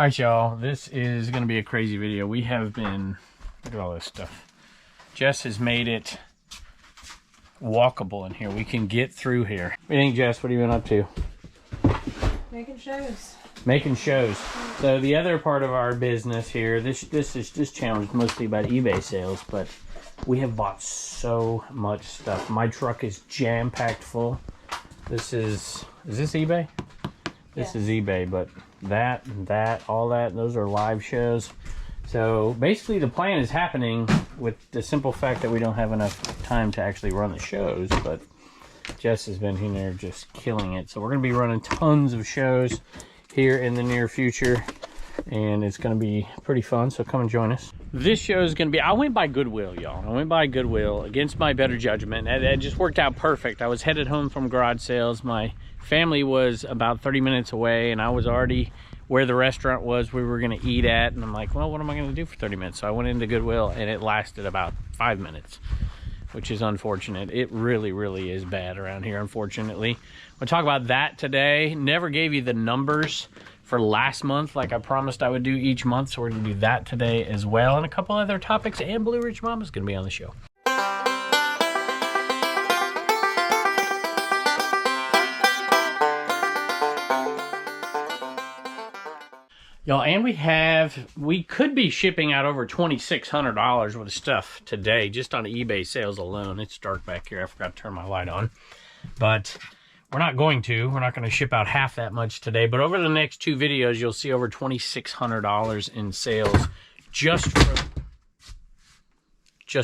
All right, y'all, this is going to be a crazy video. We have been, look at all this stuff. Jess has made it walkable in here. We can get through here. What do you think, Jess? What have you been up to? Making shows. Making shows. So the other part of our business here, this channel is mostly about eBay sales, but we have bought so much stuff. My truck is jam-packed full. Is this eBay? This is eBay, but that, all that, those are live shows. So basically the plan is happening with the simple fact that we don't have enough time to actually run the shows, but Jess has been in there just killing it. So we're going to be running tons of shows here in the near future, and it's going to be pretty fun, so come and join us. This show is going to be, I went by Goodwill, y'all. I went by Goodwill against my better judgment. It just worked out perfect. I was headed home from garage sales. My family was about 30 minutes away, and I was already where the restaurant was we were going to eat at, and I'm like, well, what am I going to do for 30 minutes? So I went into Goodwill, and it lasted about 5 minutes, which is unfortunate. It really, really is bad around here, unfortunately. We'll talk about that today. Never gave you the numbers for last month like I promised I would do each month, so we're going to do that today as well, and a couple other topics, and Blue Ridge Mama is going to be on the show. Y'all, and we could be shipping out over $2,600 worth of stuff today, just on eBay sales alone. It's dark back here. I forgot to turn my light on. But we're not going to. We're not going to ship out half that much today. But over the next 2 videos, you'll see over $2,600 in sales just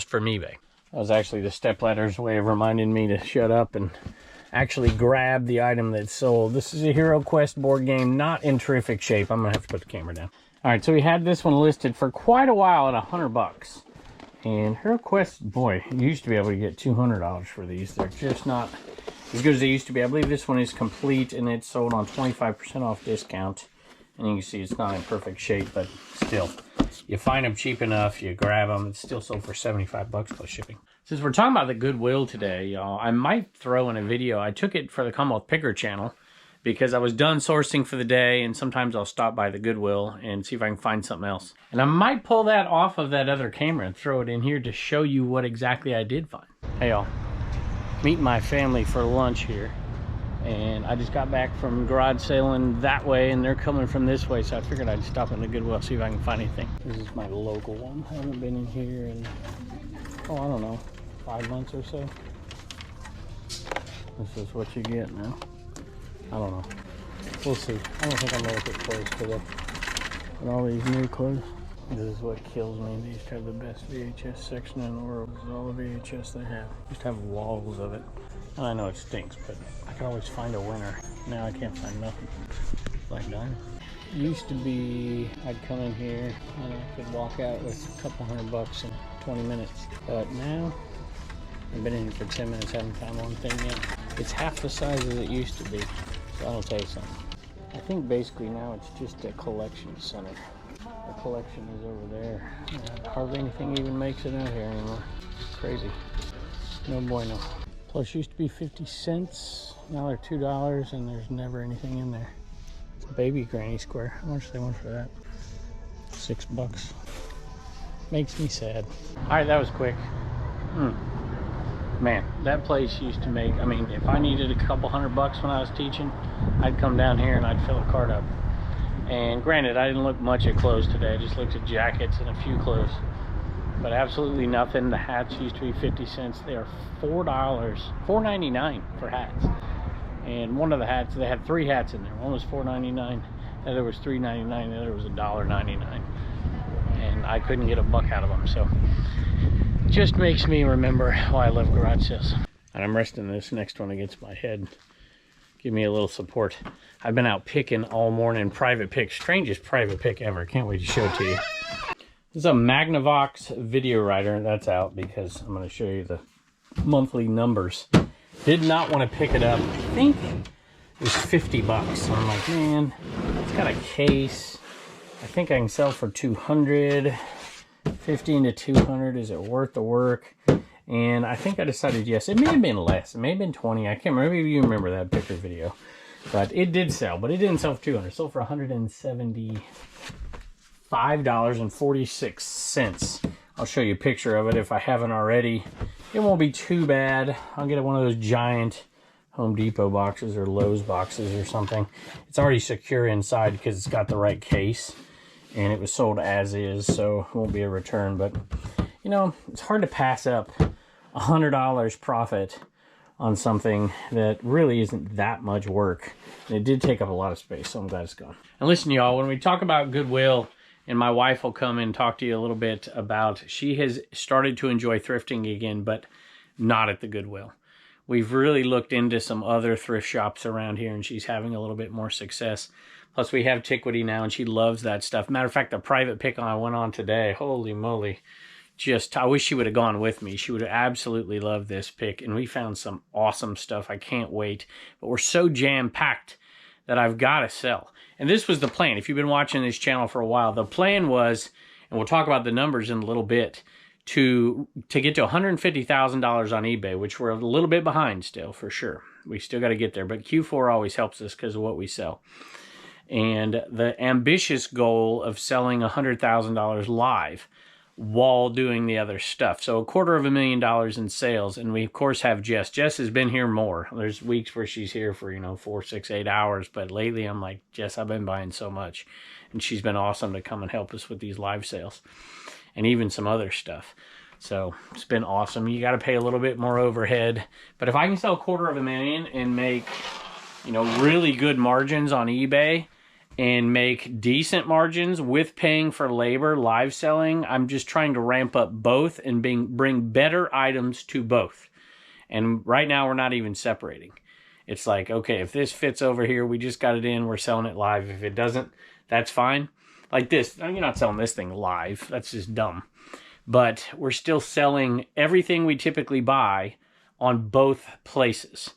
from eBay. That was actually the stepladder's way of reminding me to shut up and actually grab the item that's sold. This is a Hero Quest board game, not in terrific shape. I'm gonna have to put the camera down. All right, so we had this one listed for quite a while at $100, and Hero Quest, boy, you used to be able to get $200 for these. They're just not as good as they used to be. I believe this one is complete, and it's sold on 25% off discount, and you can see it's not in perfect shape, but still, you find them cheap enough, you grab them. It's still sold for $75 plus shipping. Since we're talking about the Goodwill today, y'all, I might throw in a video. I took it for the Commonwealth Picker channel because I was done sourcing for the day, and sometimes I'll stop by the Goodwill and see if I can find something else. And I might pull that off of that other camera and throw it in here to show you what exactly I did find. Hey, y'all. Meeting my family for lunch here. And I just got back from garage sailing that way, and they're coming from this way, so I figured I'd stop in the Goodwill, see if I can find anything. This is my local one. I haven't been in here in, I don't know, 5 months or so. This is what you get now. I don't know. We'll see. I don't think I'm gonna look at clothes today. And all these new clothes. This is what kills me. They used to have the best VHS section in the world. This is all the VHS they have. Used to have walls of it. And I know it stinks, but I could always find a winner. Now I can't find nothing. Like done. Used to be, I'd come in here and I could walk out with a couple $100 in 20 minutes. But now, I've been in here for 10 minutes, haven't found one thing yet. It's half the size as it used to be. So I'll tell you something. I think basically now it's just a collection center. The collection is over there. Hardly anything even makes it out here anymore. It's crazy. No bueno. Plus used to be 50 cents. Now they're $2 and there's never anything in there. It's a baby granny square. How much do they want for that? $6. Makes me sad. All right, that was quick. Man, that place used to make, I mean, if I needed a couple $100 when I was teaching, I'd come down here and I'd fill a cart up. And granted, I didn't look much at clothes today. I just looked at jackets and a few clothes. But absolutely nothing. The hats used to be 50 cents. They are $4, $4.99 for hats. And one of the hats, they had 3 hats in there. One was $4.99, the other was $3.99, the other was $1.99. And I couldn't get a buck out of them. So it just makes me remember why I love garage sales. And I'm resting this next one against my head. Give me a little support. I've been out picking all morning. Private pick. Strangest private pick ever. Can't wait to show it to you. This is a Magnavox video writer. That's out because I'm going to show you the monthly numbers. Did not want to pick it up. I think it was $50. So I'm like, man, it's got a case. I think I can sell for $200. 15 to 200. Is it worth the work? And I think I decided yes. It may have been less. It may have been 20. I can't remember. Maybe you remember that picker video. But it did sell, but it didn't sell for 200. It sold for 170 $5.46. I'll show you a picture of it if I haven't already. It won't be too bad. I'll get one of those giant Home Depot boxes or Lowe's boxes or something. It's already secure inside because it's got the right case, and it was sold as is, so it won't be a return. But you know, it's hard to pass up $100 profit on something that really isn't that much work. And it did take up a lot of space, so I'm glad it's gone. And listen, y'all, when we talk about Goodwill, and my wife will come and talk to you a little bit about, she has started to enjoy thrifting again, but not at the Goodwill. We've really looked into some other thrift shops around here, and she's having a little bit more success. Plus, we have Tiquity now, and she loves that stuff. Matter of fact, the private pick I went on today, holy moly. I wish she would have gone with me. She would have absolutely loved this pick, and we found some awesome stuff. I can't wait. But we're so jam-packed that I've got to sell. And this was the plan. If you've been watching this channel for a while, the plan was, and we'll talk about the numbers in a little bit, to get to $150,000 on eBay, which we're a little bit behind still, for sure. We still got to get there, but Q4 always helps us because of what we sell. And the ambitious goal of selling $100,000 live while doing the other stuff. So $250,000 in sales. And we, of course, have Jess. Jess has been here more. There's weeks where she's here for, 4, 6, 8 hours. But lately, I'm like, Jess, I've been buying so much. And she's been awesome to come and help us with these live sales. And even some other stuff. So it's been awesome. You got to pay a little bit more overhead. But if I can sell $250,000 and make, really good margins on eBay, and make decent margins with paying for labor, live selling, I'm just trying to ramp up both and bring better items to both. And right now, we're not even separating. It's like, okay, if this fits over here, we just got it in, we're selling it live. If it doesn't, that's fine. Like this, you're not selling this thing live. That's just dumb. But we're still selling everything we typically buy on both places.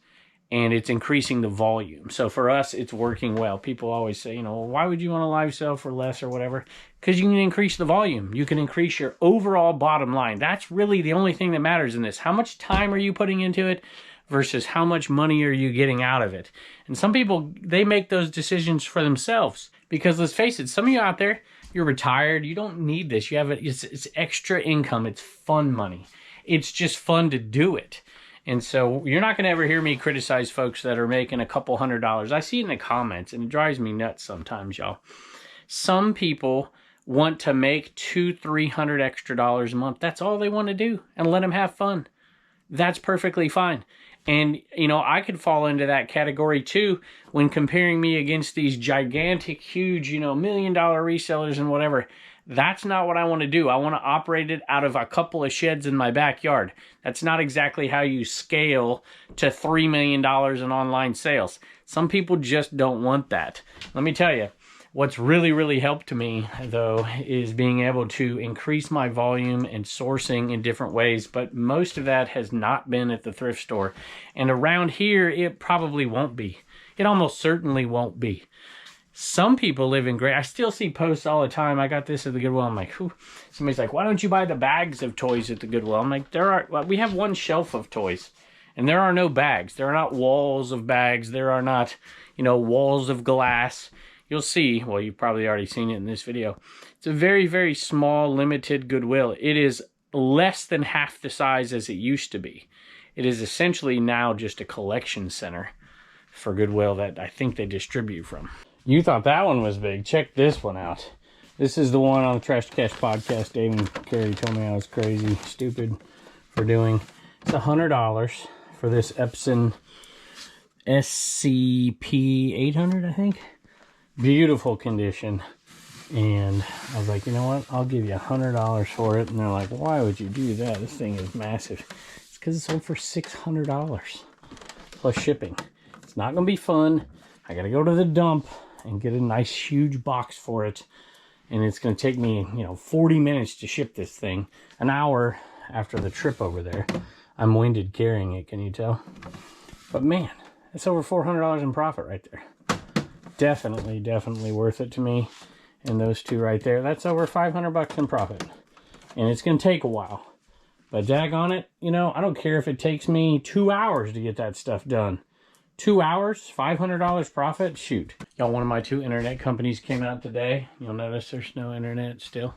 And it's increasing the volume. So for us, it's working well. People always say, why would you want to live sell for less or whatever? Because you can increase the volume. You can increase your overall bottom line. That's really the only thing that matters in this. How much time are you putting into it versus how much money are you getting out of it? And some people, they make those decisions for themselves. Because let's face it, some of you out there, you're retired. You don't need this. You have it's extra income. It's fun money. It's just fun to do it. And so you're not going to ever hear me criticize folks that are making a couple $100. I see it in the comments, and it drives me nuts sometimes, y'all. Some people want to make $200-300 extra a month. That's all they want to do, and let them have fun. That's perfectly fine. And, I could fall into that category too when comparing me against these gigantic, huge, $1 million resellers and whatever. That's not what I want to do. I want to operate it out of a couple of sheds in my backyard. That's not exactly how you scale to $3 million in online sales. Some people just don't want that. Let me tell you, what's really, really helped me, though, is being able to increase my volume and sourcing in different ways. But most of that has not been at the thrift store. And around here, it probably won't be. It almost certainly won't be. Some people live in great. I still see posts all the time. I got this at the Goodwill. I'm like, whew. Somebody's like, why don't you buy the bags of toys at the Goodwill? I'm like, we have one shelf of toys, and there are no bags. There are not walls of bags. There are not, walls of glass. You'll see. Well, you've probably already seen it in this video. It's a very, very small, limited Goodwill. It is less than half the size as it used to be. It is essentially now just a collection center for Goodwill that I think they distribute from. You thought that one was big. Check this one out. This is the one on the Trash Cash podcast Dave and Carrie told me I was crazy, stupid for doing. It's $100 for this Epson SCP-800, I think. Beautiful condition. And I was like, you know what? I'll give you $100 for it. And they're like, why would you do that? This thing is massive. It's because it's sold for $600 plus shipping. It's not going to be fun. I got to go to the dump and get a nice huge box for it. And it's going to take me, 40 minutes to ship this thing. An hour after the trip over there. I'm winded carrying it, can you tell? But man, it's over $400 in profit right there. Definitely, definitely worth it to me. And those two right there, that's over $500 in profit. And it's going to take a while. But daggone it, I don't care if it takes me 2 hours to get that stuff done. 2 hours, $500 profit? Shoot. Y'all, one of my 2 internet companies came out today. You'll notice there's no internet still.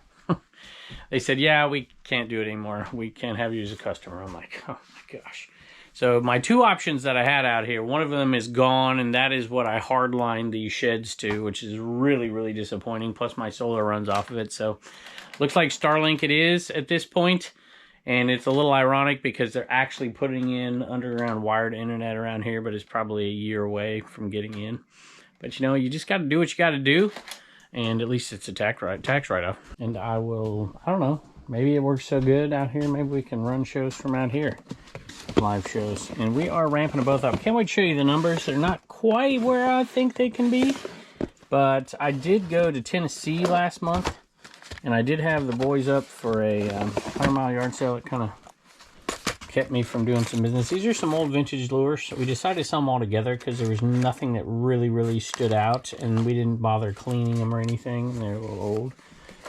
They said, yeah, we can't do it anymore. We can't have you as a customer. I'm like, oh my gosh. So my 2 options that I had out here, one of them is gone, and that is what I hardlined these sheds to, which is really, really disappointing. Plus my solar runs off of it. So looks like Starlink it is at this point. And it's a little ironic because they're actually putting in underground wired internet around here, but it's probably a year away from getting in. But you know, you just got to do what you got to do. And at least it's a tax write-off. And I don't know, maybe it works so good out here, maybe we can run shows from out here. Live shows. And we are ramping them both up. Can't wait to show you the numbers. They're not quite where I think they can be. But I did go to Tennessee last month. And I did have the boys up for a 100-mile yard sale. It kind of kept me from doing some business. These are some old vintage lures. We decided to sell them all together because there was nothing that really stood out, and we didn't bother cleaning them or anything. They're a little old,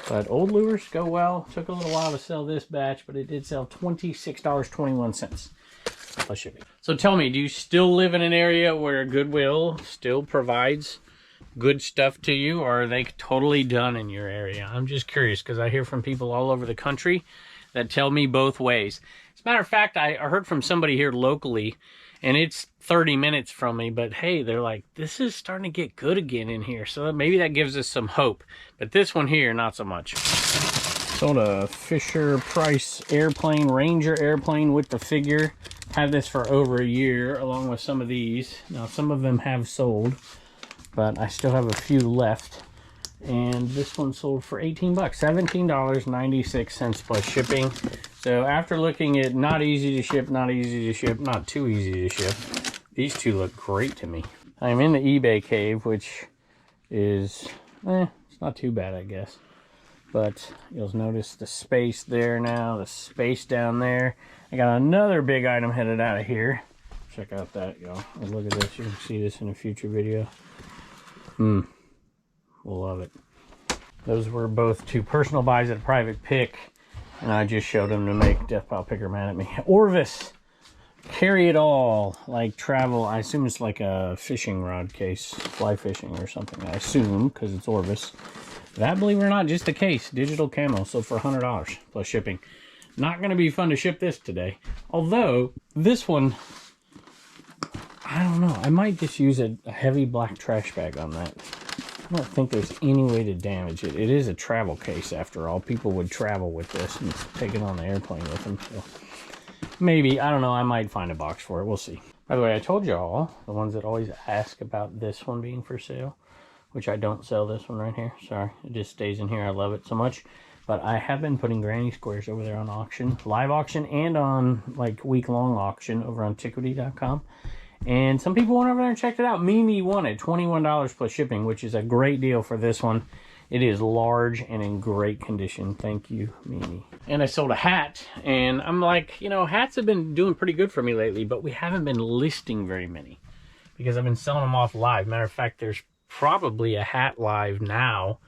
but old lures go well. Took a little while to sell this batch, but it did sell $26.21 plus shipping. So tell me, do you still live in an area where Goodwill still provides good stuff to you, or are they totally done in your area? I'm just curious because I hear from people all over the country that tell me both ways. As a matter of fact, I heard from somebody here locally, and it's 30 minutes from me, but hey, they're like, this is starting to get good again in here. So maybe that gives us some hope. But this one here, not so much. Sold a Fisher Price airplane, Ranger airplane with the figure. Had this for over a year, along with some of these. Now, some of them have sold, but I still have a few left. And this one sold for 18 bucks, $17.96 plus shipping. So after looking at not easy to ship, not easy to ship, not too easy to ship, these 2 look great to me. I'm in the eBay cave, which is, it's not too bad, I guess. But you'll notice the space there now, the space down there. I got another big item headed out of here. Check out that, y'all. Look at this. You can see this in a future video. We'll love it. Those were both 2 personal buys at a private pick, and I just showed them to make Death Pile Picker mad at me. Orvis, carry it all, like travel. I assume it's like a fishing rod case, fly fishing or something. I assume, because it's Orvis. That, believe it or not, just the case. Digital camo, sold for $100 plus shipping. Not going to be fun to ship this today. Although, this one, I don't know. I might just use a heavy black trash bag on that. I don't think there's any way to damage it. It is a travel case, after all. People would travel with this and take it on the airplane with them. So maybe, I don't know, I might find a box for it. We'll see. By the way, I told y'all, the ones that always ask about this one being for sale, which I don't sell this one right here. Sorry, it just stays in here. I love it so much. But I have been putting granny squares over there on auction, live auction, and on like week-long auction over on Tickwity.com. And some people went over there and checked it out. Mimi wanted $21 plus shipping, which is a great deal for this one. It is large and in great condition. Thank you, Mimi. And I sold a hat, and I'm like, you know, hats have been doing pretty good for me lately, but we haven't been listing very many because I've been selling them off live. Matter of fact, there's probably a hat live now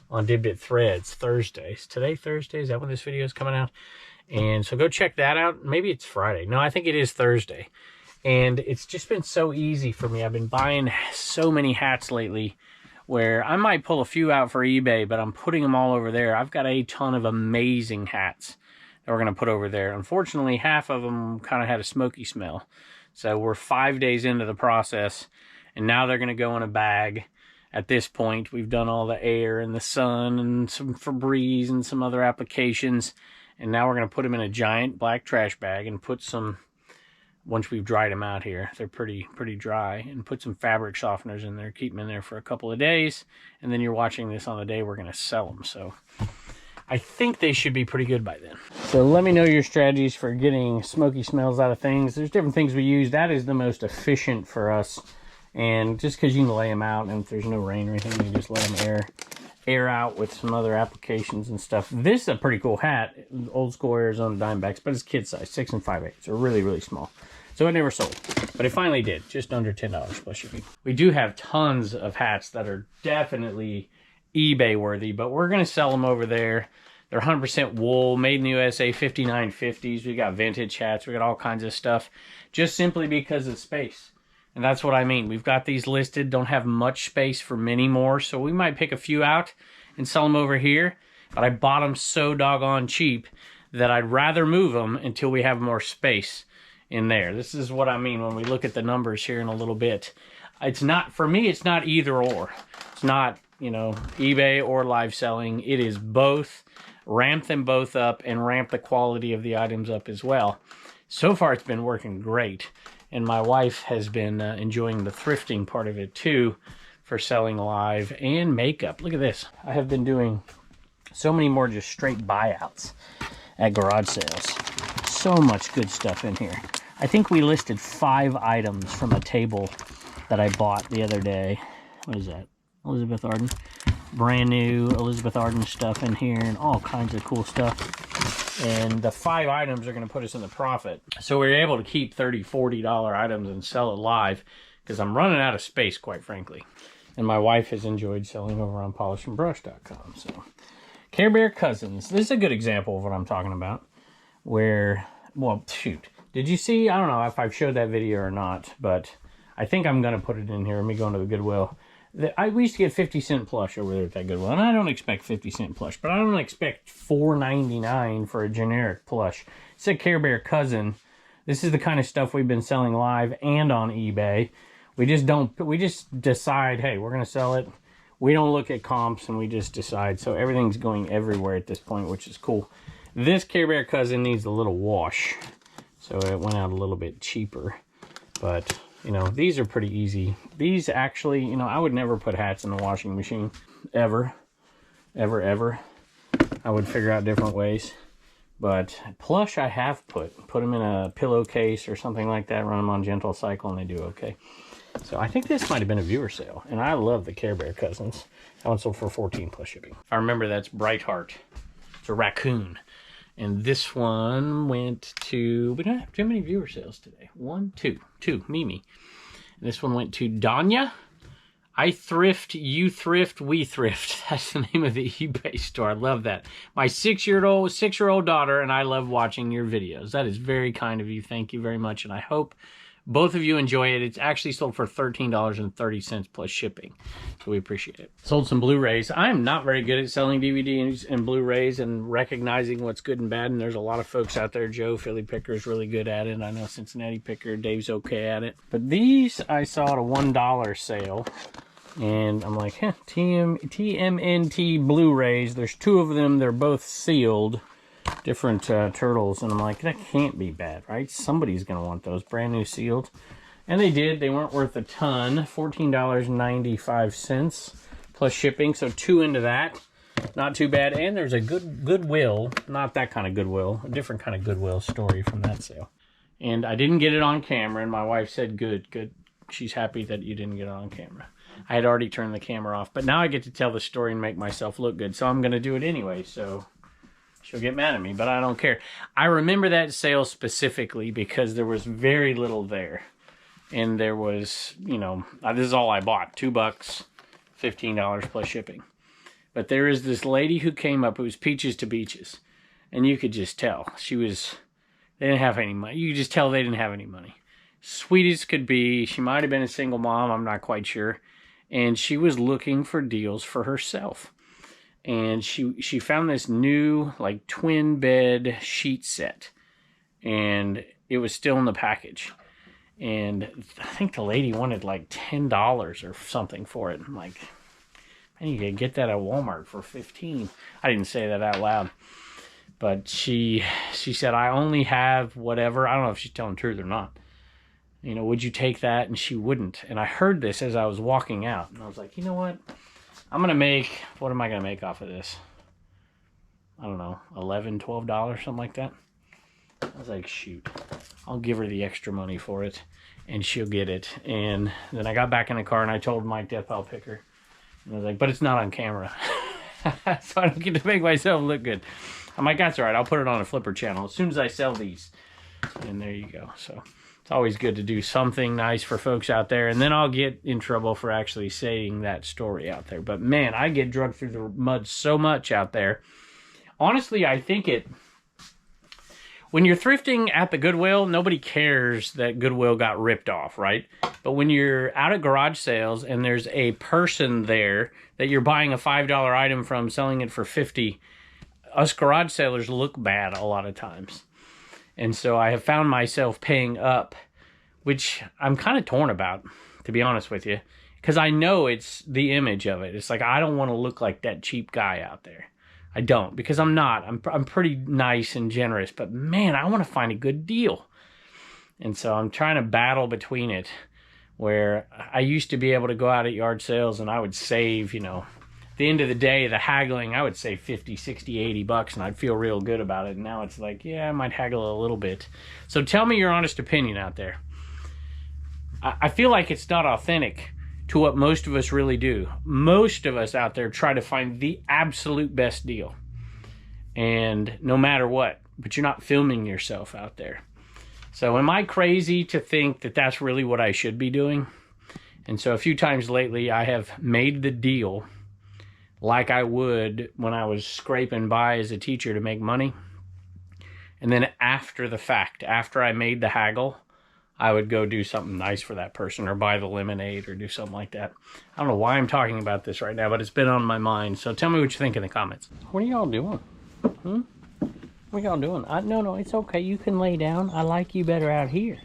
on Dibbit Threads Thursday. Is today Thursday? Is that when this video is coming out? And so go check that out. Maybe it's Friday. No, I think it is Thursday. And it's just been so easy for me. I've been buying so many hats lately where I might pull a few out for eBay, but I'm putting them all over there. I've got a ton of amazing hats that we're going to put over there. Unfortunately, half of them kind of had a smoky smell. So we're 5 days into the process, and now they're going to go in a bag. At this point, we've done all the air and the sun and some Febreze and some other applications. And now we're going to put them in a giant black trash bag and put some, once we've dried them out here, they're pretty dry, and put some fabric softeners in there, keep them in there for a couple of days. And then you're watching this on the day we're going to sell them. So I think they should be pretty good by then. So let me know your strategies for getting smoky smells out of things. There's different things we use. That is the most efficient for us. And just because you can lay them out, and if there's no rain or anything, you just let them air out with some other applications and stuff. This is a pretty cool hat, old school Arizona Diamondbacks, but it's kid size, 6 5/8. So really, really small. So it never sold, but it finally did, just under $10 plus shipping. We do have tons of hats that are definitely eBay worthy, but we're going to sell them over there. They're 100% wool, made in the USA, 5950s. We got vintage hats. We got all kinds of stuff, just simply because of space. And that's what I mean. We've got these listed, don't have much space for many more, so we might pick a few out and sell them over here. But I bought them so doggone cheap that I'd rather move them until we have more space in there. This is what I mean when we look at the numbers here in a little bit. It's not, for me, it's not either or. It's not, you know, eBay or live selling. It is both. Ramp them both up and ramp the quality of the items up as well. So far, it's been working great. And my wife has been enjoying the thrifting part of it too for selling live and makeup. Look at this. I have been doing so many more just straight buyouts at garage sales. So much good stuff in here. I think we listed 5 items from a table that I bought the other day. What is that? Elizabeth Arden. Brand new Elizabeth Arden stuff in here and all kinds of cool stuff. And the 5 items are going to put us in the profit. So we were able to keep $30, $40 items and sell it live because I'm running out of space, quite frankly. And my wife has enjoyed selling over on polishandbrush.com. So Care Bear Cousins. This is a good example of what I'm talking about. Where, well, shoot. Did you see? I don't know if I've showed that video or not, but I think I'm going to put it in here. Let me go into the Goodwill. We used to get 50-cent plush over there at that Goodwill, and I don't expect 50-cent plush, but I don't expect $4.99 for a generic plush. It's a Care Bear Cousin. This is the kind of stuff we've been selling live and on eBay. We just decide, hey, we're going to sell it. We don't look at comps, and we just decide. So everything's going everywhere at this point, which is cool. This Care Bear Cousin needs a little wash, so it went out a little bit cheaper. But, you know, these are pretty easy. These actually, you know, I would never put hats in the washing machine. Ever. Ever, ever. I would figure out different ways. But plush I have put them in a pillowcase or something like that, run them on gentle cycle, and they do okay. So I think this might have been a viewer sale. And I love the Care Bear Cousins. That one sold for $14 plus shipping. If I remember, that's Brightheart. It's a raccoon. And this one went to, we don't have too many viewer sales today. 1, 2, Mimi. And this one went to Danya. I thrift, you thrift, we thrift. That's the name of the eBay store. I love that. My 6-year-old daughter and I love watching your videos. That is very kind of you. Thank you very much. And I hope both of you enjoy it. It's actually sold for $13.30 plus shipping. So we appreciate it. Sold some Blu-rays. I'm not very good at selling DVDs and Blu-rays and recognizing what's good and bad. And there's a lot of folks out there. Joe, Philly Picker, is really good at it. I know Cincinnati Picker, Dave's okay at it. But these I saw at a $1 sale. And I'm like, TMNT Blu-rays. There's 2 of them. They're both sealed. Different turtles, and I'm like, that can't be bad, right? Somebody's gonna want those brand new sealed. And they did. They weren't worth a ton. $14.95 plus shipping, so 2 into that. Not too bad. And there's a Goodwill, not that kind of Goodwill, a different kind of Goodwill story from that sale. And I didn't get it on camera, and my wife said, good. She's happy that you didn't get it on camera. I had already turned the camera off, but now I get to tell the story and make myself look good, so I'm gonna do it anyway. So she'll get mad at me, but I don't care. I remember that sale specifically because there was very little there. And there was, you know, this is all I bought. $2, $15 plus shipping. But there is this lady who came up, it was peaches to beaches. And you could just tell. They didn't have any money. You could just tell they didn't have any money. Sweet as could be. She might have been a single mom, I'm not quite sure. And she was looking for deals for herself. And she found this new, like, twin bed sheet set. And it was still in the package. And I think the lady wanted, like, $10 or something for it. I'm like, man, you could get that at Walmart for $15. I didn't say that out loud. But she said, I only have whatever. I don't know if she's telling the truth or not. You know, would you take that? And she wouldn't. And I heard this as I was walking out. And I was like, you know what? I'm going to make, what am I going to make off of this? I don't know, $11, $12, something like that. I was like, shoot, I'll give her the extra money for it and she'll get it. And then I got back in the car and I told Mike Death I'll pick her. And I was like, but it's not on camera. So I don't get to make myself look good. I'm like, that's all right. I'll put it on a Flipper channel as soon as I sell these. And there you go. So it's always good to do something nice for folks out there. And then I'll get in trouble for actually saying that story out there. But man, I get drugged through the mud so much out there. Honestly, I think when you're thrifting at the Goodwill, nobody cares that Goodwill got ripped off, right? But when you're out at garage sales and there's a person there that you're buying a $5 item from, selling it for 50, us garage sellers look bad a lot of times. And so I have found myself paying up, which I'm kind of torn about, to be honest with you, because I know it's the image of it. It's like, I don't want to look like that cheap guy out there. I don't, because I'm not. I'm pretty nice and generous, but man, I want to find a good deal. And so I'm trying to battle between it, where I used to be able to go out at yard sales and I would save, you know, at the end of the day, the haggling, I would save 50, 60, 80 bucks and I'd feel real good about it. And now it's like, yeah, I might haggle a little bit. So tell me your honest opinion out there. I feel like it's not authentic to what most of us really do. Most of us out there try to find the absolute best deal. And no matter what, but you're not filming yourself out there. So am I crazy to think that that's really what I should be doing? And so a few times lately, I have made the deal like I would when I was scraping by as a teacher to make money. And then after the fact, after I made the haggle, I would go do something nice for that person or buy the lemonade or do something like that. I don't know why I'm talking about this right now, but it's been on my mind. So tell me what you think in the comments. What are y'all doing? What are y'all doing? No, it's okay. You can lay down. I like you better out here,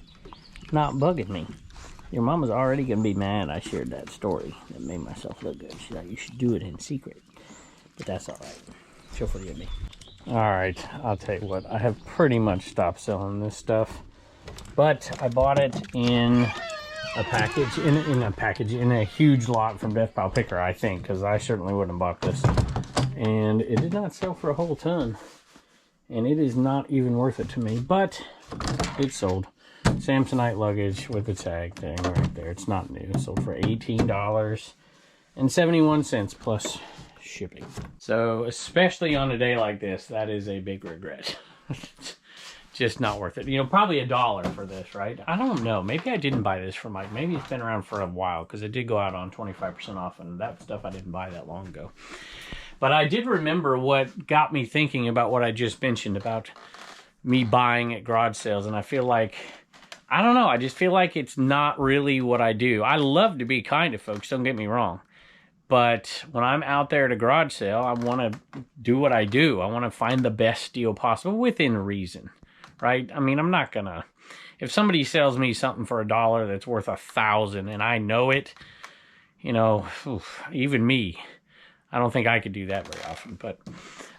not bugging me. Your mama's already going to be mad I shared that story that made myself look good. She's like, you should do it in secret. But that's all right. She'll forgive me. All right, I'll tell you what. I have pretty much stopped selling this stuff. But I bought it in a package, in a huge lot from Death Pile Picker, I think, because I certainly wouldn't have bought this. And it did not sell for a whole ton. And it is not even worth it to me, but it sold. Samsonite luggage with the tag thing right there. It's not new. It sold for $18.71 plus shipping. So, especially on a day like this, that is a big regret. Just not worth it. You know, probably $1 for this, right? I don't know. Maybe I didn't buy this for Mike. Maybe it's been around for a while because it did go out on 25% off, and that stuff I didn't buy that long ago. But I did remember what got me thinking about what I just mentioned about me buying at garage sales, and I feel like, I don't know, I just feel like it's not really what I do. I love to be kind to folks, don't get me wrong. But when I'm out there at a garage sale, I want to do what I do. I want to find the best deal possible within reason. Right? I mean, I'm not gonna, if somebody sells me something for $1 that's worth $1,000 and I know it, you know, even me, I don't think I could do that very often, but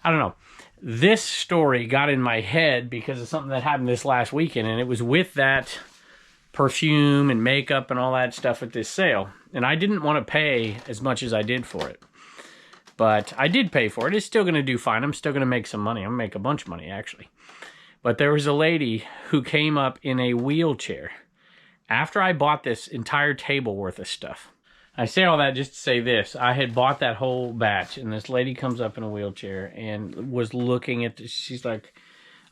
I don't know. This story got in my head because of something that happened this last weekend, and it was with that perfume and makeup and all that stuff at this sale. And I didn't want to pay as much as I did for it, but I did pay for it. It's still going to do fine. I'm still going to make some money. I'm going to make a bunch of money, actually. But there was a lady who came up in a wheelchair after I bought this entire table worth of stuff. I say all that just to say this. I had bought that whole batch, and this lady comes up in a wheelchair and was looking at this. She's like,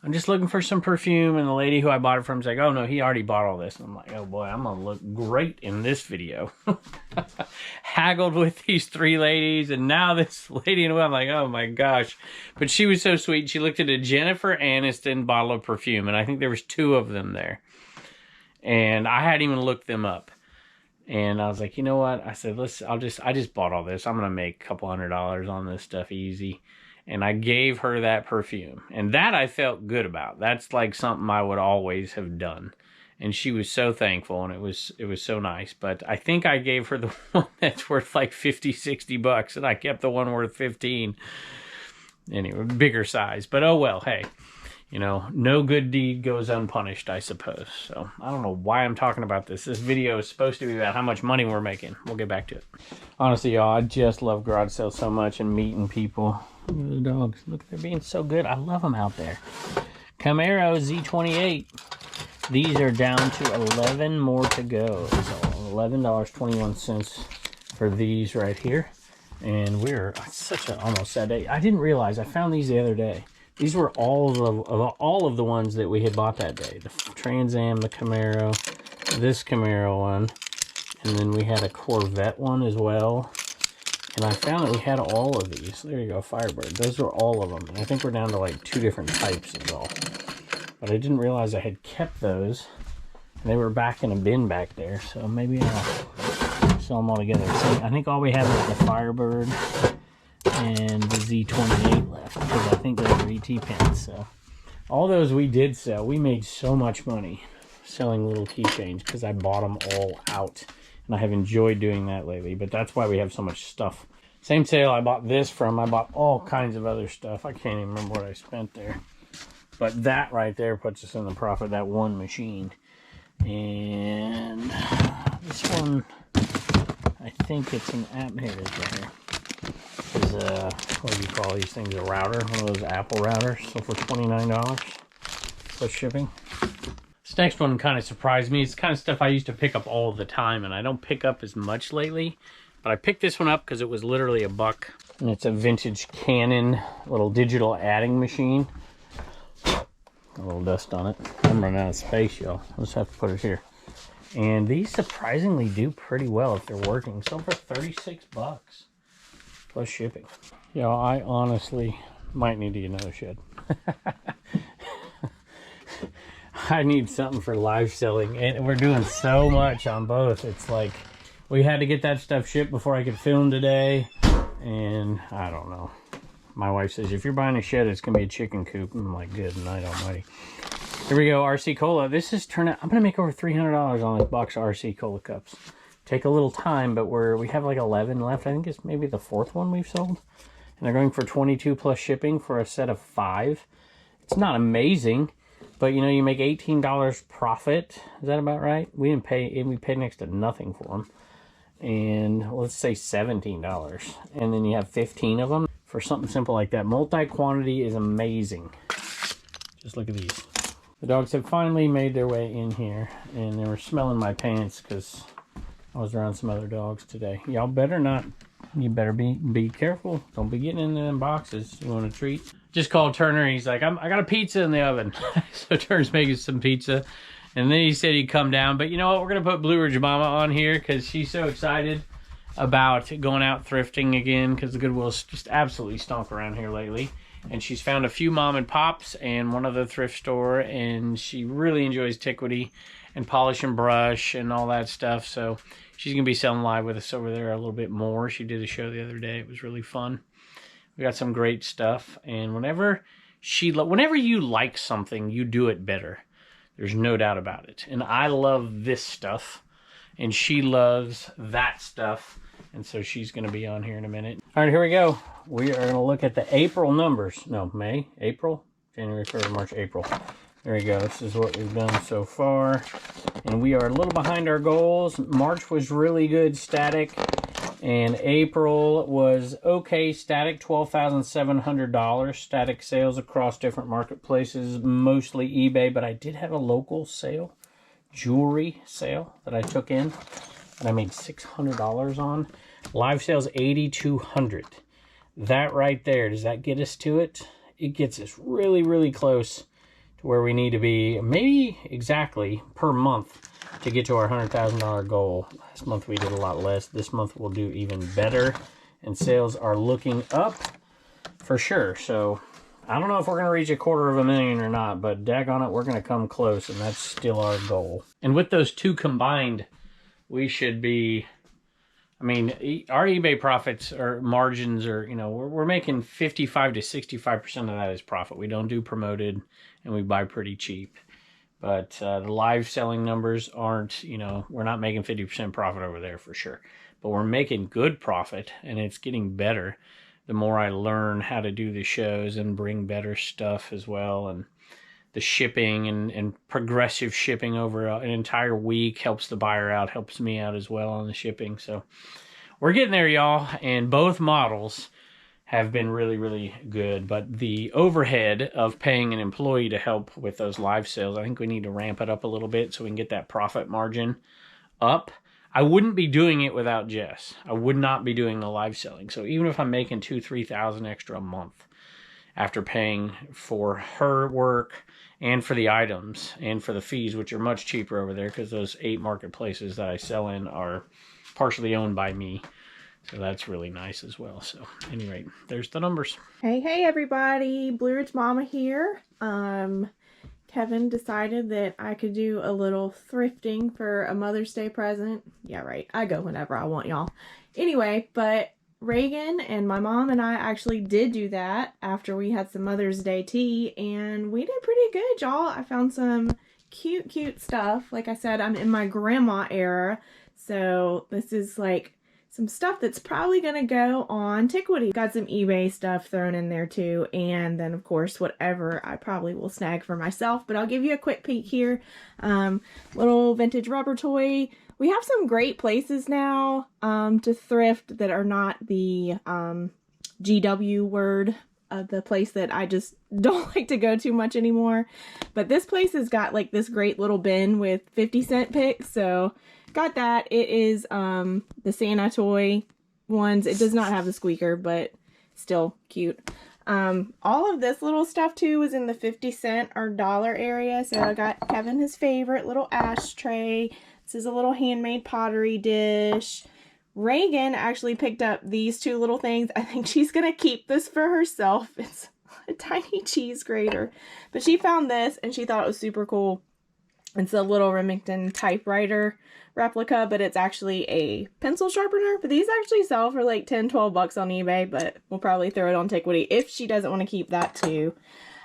I'm just looking for some perfume. And the lady who I bought it from is like, oh, no, he already bought all this. And I'm like, oh, boy, I'm going to look great in this video. Haggled with these three ladies, and now this lady in a wheel, I'm like, oh, my gosh. But she was so sweet. She looked at a Jennifer Aniston bottle of perfume, and I think there was 2 of them there. And I hadn't even looked them up. And I was like, you know what? I said, I just bought all this. I'm going to make a couple $100 on this stuff easy. And I gave her that perfume. And that I felt good about. That's like something I would always have done. And she was so thankful, and it was so nice. But I think I gave her the one that's worth like 50, 60 bucks, and I kept the one worth 15. Anyway, bigger size. But oh well, hey. You know, no good deed goes unpunished, I suppose. So, I don't know why I'm talking about this. This video is supposed to be about how much money we're making. We'll get back to it. Honestly, y'all, I just love garage sales so much and meeting people. Look at the dogs. Look, they're being so good. I love them out there. Camaro Z28. These are down to 11 more to go. So, $11.21 for these right here. And it's such an almost sad day. I didn't realize. I found these the other day. These were all of the ones that we had bought that day. The Trans Am, the Camaro, this Camaro one, and then we had a Corvette one as well. And I found that we had all of these. There you go, Firebird. Those were all of them. And I think we're down to like 2 different types is all. but I didn't realize I had kept those. And they were back in a bin back there, so maybe I'll sell them all together. So I think all we have is the Firebird and the Z28 left, because I think those are ET pins. So all those we did sell. We made so much money selling little keychains because I bought them all out, and I have enjoyed doing that lately. But that's why we have so much stuff. Same sale I bought this from. I bought all kinds of other stuff. I can't even remember what I spent there, but that right there puts us in the profit. That one machine. And this one, I think it's an app. Here it is right here. Is what do you call these things? A router, one of those Apple routers. So for $29 plus shipping. This next one kind of surprised me. It's kind of stuff I used to pick up all the time, and I don't pick up as much lately. But I picked this one up because it was literally $1, and it's a vintage Canon little digital adding machine. A little dust on it. I'm running out of space, y'all. I'll just have to put it here. And these surprisingly do pretty well if they're working. So for $36 plus shipping. Y'all, I honestly might need to get another shed. I need something for live selling, and we're doing so much on both. It's like we had to get that stuff shipped before I could film today, and I don't know. My wife says, if you're buying a shed, it's going to be a chicken coop. I'm like, good night almighty. Here we go, RC Cola. This is turning out, I'm going to make over $300 on this box of RC Cola cups. Take a little time, but we have like 11 left. I think it's maybe the 4th one we've sold. And they're going for $22 plus shipping for a set of 5. It's not amazing, but you know, you make $18 profit. Is that about right? We paid next to nothing for them. And let's say $17. And then you have 15 of them. For something simple like that. Multi-quantity is amazing. Just look at these. The dogs have finally made their way in here, and they were smelling my pants because I was around some other dogs today. Y'all better not, you better be careful. Don't be getting into them boxes. You want a treat? Just called Turner. He's like, I got a pizza in the oven. So Turner's making some pizza. And then he said he'd come down. But you know what? We're going to put Blue Ridge Mama on here because she's so excited about going out thrifting again, because the Goodwill's just absolutely stunk around here lately. And she's found a few mom and pops and one other thrift store, and she really enjoys Tiquity and Polish and Brush and all that stuff. So she's gonna be selling live with us over there a little bit more. She did a show the other day. It was really fun. We got some great stuff, and whenever you like something, you do it better. There's no doubt about it. And I love this stuff, and she loves that stuff. And so she's going to be on here in a minute. All right, here we go. We are going to look at the April numbers. No, May, April, January, February, March, April. There we go. This is what we've done so far. And we are a little behind our goals. March was really good, static. And April was okay, static, $12,700. Static sales across different marketplaces, mostly eBay. But I did have a local sale, jewelry sale that I took in. And I made $600 on. Live sales $8,200. That right there, does that get us to it? It gets us really, really close to where we need to be, maybe exactly per month, to get to our $100,000 goal. Last month we did a lot less. This month we'll do even better. And sales are looking up for sure. So I don't know if we're going to reach $250,000 or not, but daggone it, we're going to come close, and that's still our goal. And with those two combined, we should be, I mean, our eBay profits or margins are, you know, we're making 55 to 65% of that is profit. We don't do promoted, and we buy pretty cheap. But the live selling numbers aren't, you know, we're not making 50% profit over there for sure. But we're making good profit, and it's getting better the more I learn how to do the shows and bring better stuff as well. And the shipping and progressive shipping over an entire week helps the buyer out, helps me out as well on the shipping. So we're getting there, y'all. And both models have been really, really good. But the overhead of paying an employee to help with those live sales, I think we need to ramp it up a little bit so we can get that profit margin up. I wouldn't be doing it without Jess. I would not be doing the live selling. So even if I'm making $2,000 to $3,000 extra a month after paying for her work and for the items and for the fees, which are much cheaper over there because those 8 marketplaces that I sell in are partially owned by me. So that's really nice as well. So at any rate, there's the numbers. Hey everybody, Blue Ridge Mama here. Kevin decided that I could do a little thrifting for a Mother's Day present. Yeah, right. I go whenever I want, y'all. Anyway, but Reagan and my mom and I actually did do that after we had some Mother's Day tea, and we did pretty good, y'all. I found some cute stuff. Like I said, I'm in my grandma era, so this is like some stuff that's probably gonna go on Tickety. Got some eBay stuff thrown in there too, and then of course whatever I probably will snag for myself, but I'll give you a quick peek here. Little vintage rubber toy. We have some great places now to thrift that are not the GW word, the place that I just don't like to go too much anymore. But this place has got like this great little bin with 50-cent picks, so got that. It is the Santa toy ones. It does not have the squeaker, but still cute. All of this little stuff too was in the 50-cent or dollar area. So I got Kevin his favorite little ashtray. This is a little handmade pottery dish. Reagan actually picked up these two little things. I think she's gonna keep this for herself. It's a tiny cheese grater, but she found this and she thought it was super cool. It's a little Remington typewriter replica, but it's actually a pencil sharpener. But these actually sell for like 10-12 bucks on eBay, but we'll probably throw it on Tickety if she doesn't want to keep that too.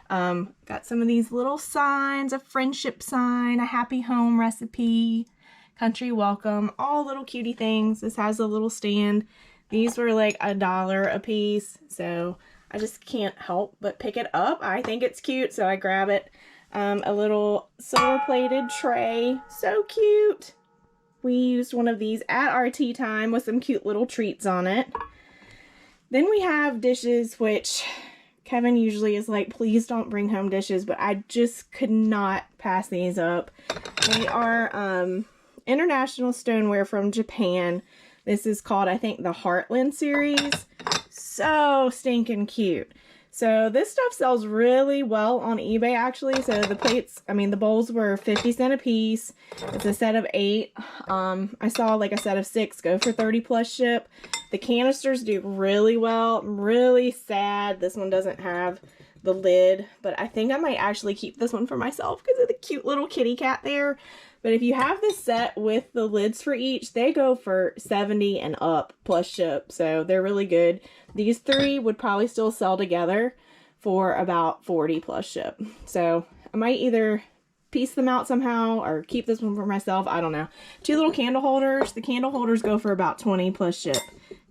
Got some of these little signs, a friendship sign, a happy home recipe, country welcome, all little cutie things. This has a little stand. These were like $1 a piece, so I just can't help but pick it up. I think it's cute, so I grab it. A little silver plated tray, so cute. We used one of these at our tea time with some cute little treats on it. Then we have dishes, which Kevin usually is like, please don't bring home dishes, but I just could not pass these up. They are international stoneware from Japan. This is called, I think, the Heartland series. So stinking cute. So this stuff sells really well on eBay actually. So the plates, I mean the bowls were 50-cent a piece. It's a set of 8. I saw like a set of 6 go for 30 plus ship. The canisters do really well. I'm really sad this one doesn't have the lid, but I think I might actually keep this one for myself because of the cute little kitty cat there. But if you have this set with the lids for each, they go for 70 and up plus ship. So they're really good. These 3 would probably still sell together for about 40 plus ship. So I might either piece them out somehow or keep this one for myself. I don't know. 2 little candle holders. The candle holders go for about 20 plus ship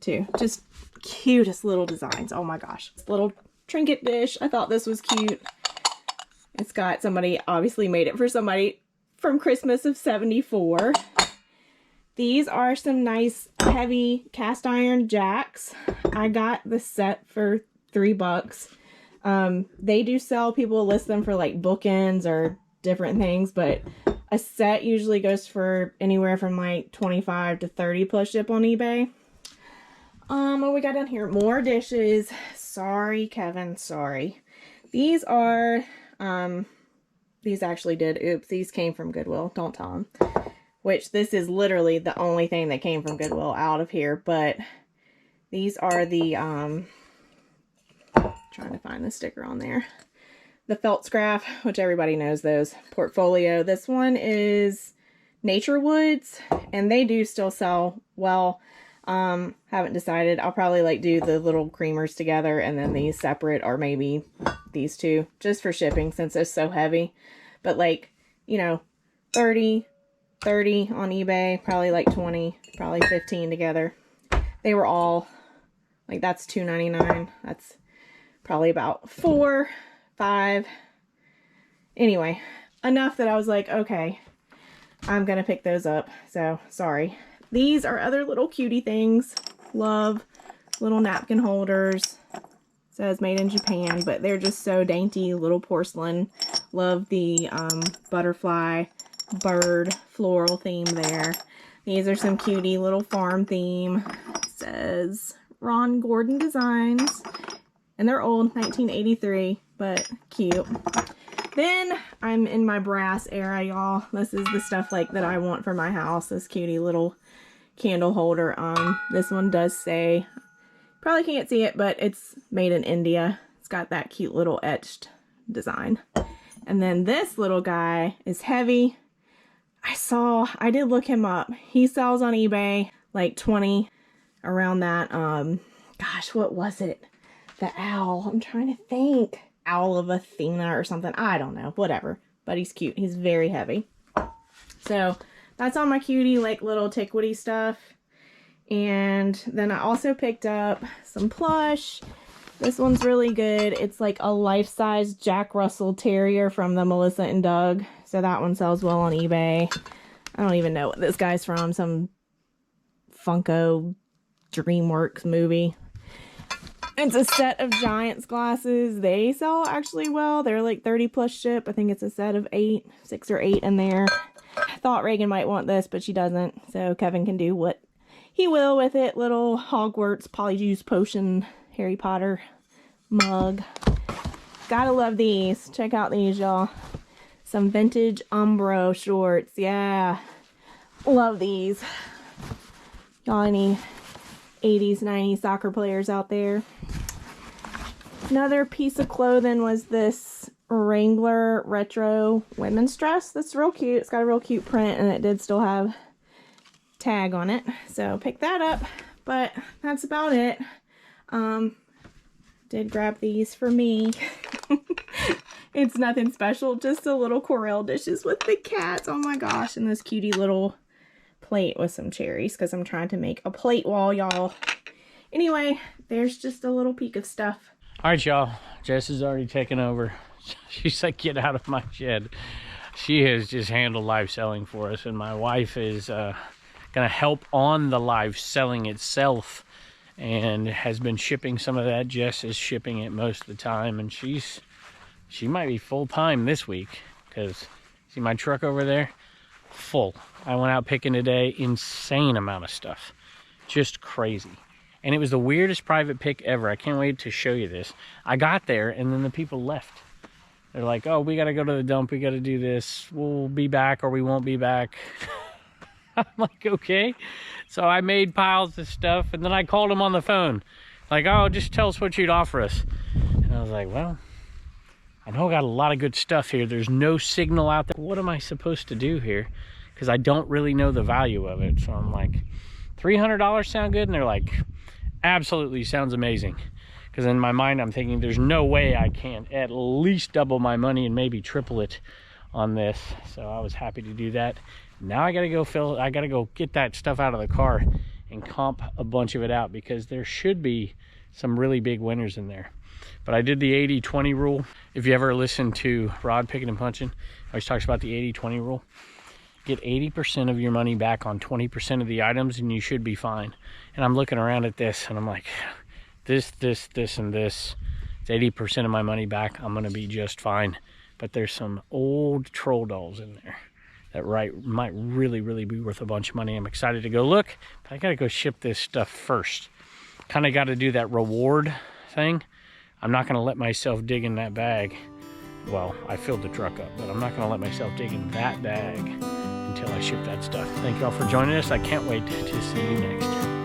too. Just cutest little designs. Oh my gosh. This little trinket dish. I thought this was cute. It's got somebody obviously made it for somebody from Christmas of '74. These are some nice heavy cast iron jacks. I got the set for $3. They do sell, people list them for like bookends or different things, but a set usually goes for anywhere from like 25 to 30 plus ship on eBay. What we got down here? More dishes. Sorry, Kevin, sorry. These are, these actually did. Oops, these came from Goodwill. Don't tell them. Which this is literally the only thing that came from Goodwill out of here. But these are the, trying to find the sticker on there. The felt scrap, which everybody knows those. Portfolio. This one is Nature Woods. And they do still sell well. Haven't decided. I'll probably like do the little creamers together and then these separate, or maybe these two just for shipping since they're so heavy. But like, you know, 30 on eBay, probably like 20, probably 15 together. They were all like, that's $2.99. That's probably about 4, 5. Anyway, enough that I was like, okay, I'm gonna pick those up. So sorry. These are other little cutie things. Love little napkin holders. It says made in Japan, but they're just so dainty, little porcelain. Love the butterfly, bird, floral theme there. These are some cutie little farm theme. It says Ron Gordon Designs. And they're old, 1983, but cute. Then I'm in my brass era, y'all. This is the stuff like that I want for my house. This cutie little candle holder. This one does say, probably can't see it, but it's made in India. It's got that cute little etched design. And then this little guy is heavy. I did look him up. He sells on eBay like 20 around that. Gosh, what was it? The owl. I'm trying to think. Owl of Athena or something. I don't know. Whatever. But he's cute. He's very heavy. So that's all my cutie, like little Tickwoody stuff. And then I also picked up some plush. This one's really good. It's like a life-size Jack Russell Terrier from the Melissa and Doug. So that one sells well on eBay. I don't even know what this guy's from. Some Funko DreamWorks movie. It's a set of Giants glasses. They sell actually well. They're like 30 plus ship. I think it's a set of 6 or 8 in there. I thought Reagan might want this, but she doesn't. So Kevin can do what he will with it. Little Hogwarts Polyjuice Potion Harry Potter mug. Gotta love these. Check out these, y'all. Some vintage Umbro shorts. Yeah. Love these. Y'all any 80s, 90s soccer players out there? Another piece of clothing was this Wrangler retro women's dress. That's real cute. It's got a real cute print, and it did still have tag on it. So pick that up. But that's about it. Did grab these for me. It's nothing special, just a little Corelle dishes with the cats. Oh my gosh, and this cutie little plate with some cherries because I'm trying to make a plate wall, y'all. Anyway, there's just a little peek of stuff. All right, y'all. Jess has already taken over. She's like, get out of my shed. She has just handled live selling for us, and my wife is gonna help on the live selling itself, and has been shipping some of that. Jess is shipping it most of the time, and she might be full-time this week, because see my truck over there? Full. I went out picking today, insane amount of stuff, just crazy. And it was the weirdest private pick ever. I can't wait to show you this. I got there, and then the people left. They're like, oh, we gotta go to the dump, we gotta do this, we'll be back or we won't be back. I'm like, okay. So I made piles of stuff, and then I called them on the phone. Like, oh, just tell us what you'd offer us. And I was like, well, I know I got a lot of good stuff here. There's no signal out there. What am I supposed to do here? Because I don't really know the value of it. So I'm like, $300 sound good? And they're like, absolutely, sounds amazing. Because in my mind, I'm thinking there's no way I can't at least double my money and maybe triple it on this. So I was happy to do that. Now I gotta go get that stuff out of the car and comp a bunch of it out, because there should be some really big winners in there. But I did the 80-20 rule. If you ever listen to Rod Picking and Punching, he always talks about the 80-20 rule. Get 80% of your money back on 20% of the items, and you should be fine. And I'm looking around at this, and I'm like, this, and this. It's 80% of my money back. I'm gonna be just fine. But there's some old troll dolls in there that might really be worth a bunch of money. I'm excited to go look, but I gotta go ship this stuff first. Kind of got to do that reward thing. I'm not gonna let myself dig in that bag. Well, I filled the truck up, but I'm not gonna let myself dig in that bag until I ship that stuff. Thank you all for joining us. I can't wait to see you next.